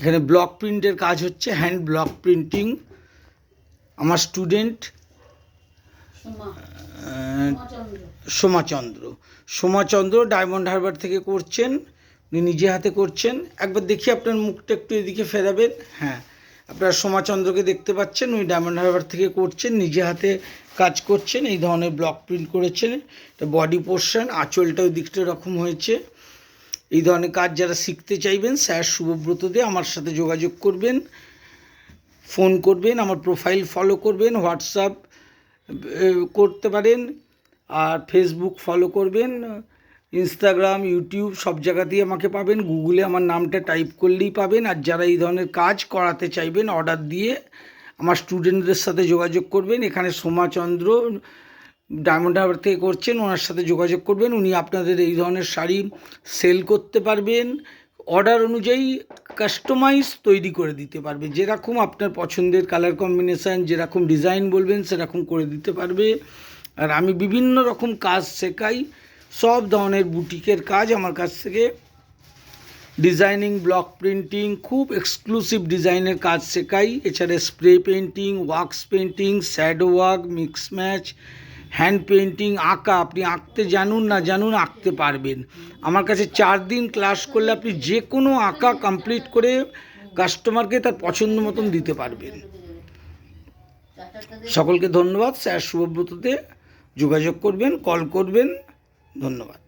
এখানে ব্লক প্রিন্টের কাজ হচ্ছে, হ্যান্ড ব্লক প্রিন্টিং। আমার স্টুডেন্ট সোমাচন্দ্র ডায়মন্ড হারবার থেকে করছেন, উনি নিজে হাতে করছেন। একবার দেখি আপনার মুখটা একটু এদিকে ফেরাবেন। হ্যাঁ, আপনারা সোমাচন্দ্রকে দেখতে পাচ্ছেন, উনি ডায়মন্ড হারবার থেকে করছেন, নিজে হাতে কাজ করছেন। এই ধরনের ব্লক প্রিন্ট করেছেন। এটা বডি পোর্শন, আঁচলটা ওই দিকটা এরকম হয়েছে। এই ধরনের কাজ যারা শিখতে চাইবেন, স্যার শুভব্রত দে আমার সাথে যোগাযোগ করবেন, ফোন করবেন, আমার প্রোফাইল ফলো করবেন, হোয়াটসঅ্যাপ করতে পারেন, আর ফেসবুক ফলো করবেন, ইনস্টাগ্রাম, ইউটিউব সব জায়গাতেই আমাকে পাবেন। গুগলে আমার নামটা টাইপ করলেই পাবেন। আর যারা এই ধরনের কাজ করাতে চাইবেন অর্ডার দিয়ে, আমার স্টুডেন্টদের সাথে যোগাযোগ করবেন। এখানে সোমাচন্দ্র ডায়মন্ড হারবার থেকে করছেন, ওনার সাথে যোগাযোগ করবেন। উনি আপনাদের এই ধরনের শাড়ি সেল করতে পারবেন, অর্ডার অনুযায়ী কাস্টমাইজ তৈরি করে দিতে পারবে। যেরকম আপনার পছন্দের কালার কম্বিনেশান, যেরকম ডিজাইন বলবেন সেরকম করে দিতে পারবে। আর আমি বিভিন্ন রকম কাজ শেখাই, সব ধরনের বুটিকের কাজ আমার কাছ থেকে। ডিজাইনিং, ব্লক প্রিন্টিং, খুব এক্সক্লুসিভ ডিজাইনের কাজ শেখাই। এছাড়া spray painting, wax painting, shadow work, mix match, hand painting, আঁকা। আপনি আঁকতে জানুন না জানুন, আঁকতে পারবেন। আমার কাছে 4 দিন ক্লাস করলে আপনি যে কোনো আঁকা কমপ্লিট করে কাস্টমারকে তার পছন্দ মতন দিতে পারবেন। সকলকে ধন্যবাদ। স্যার শুভব্রততে যোগাযোগ করবেন, কল করবেন। ধন্যবাদ।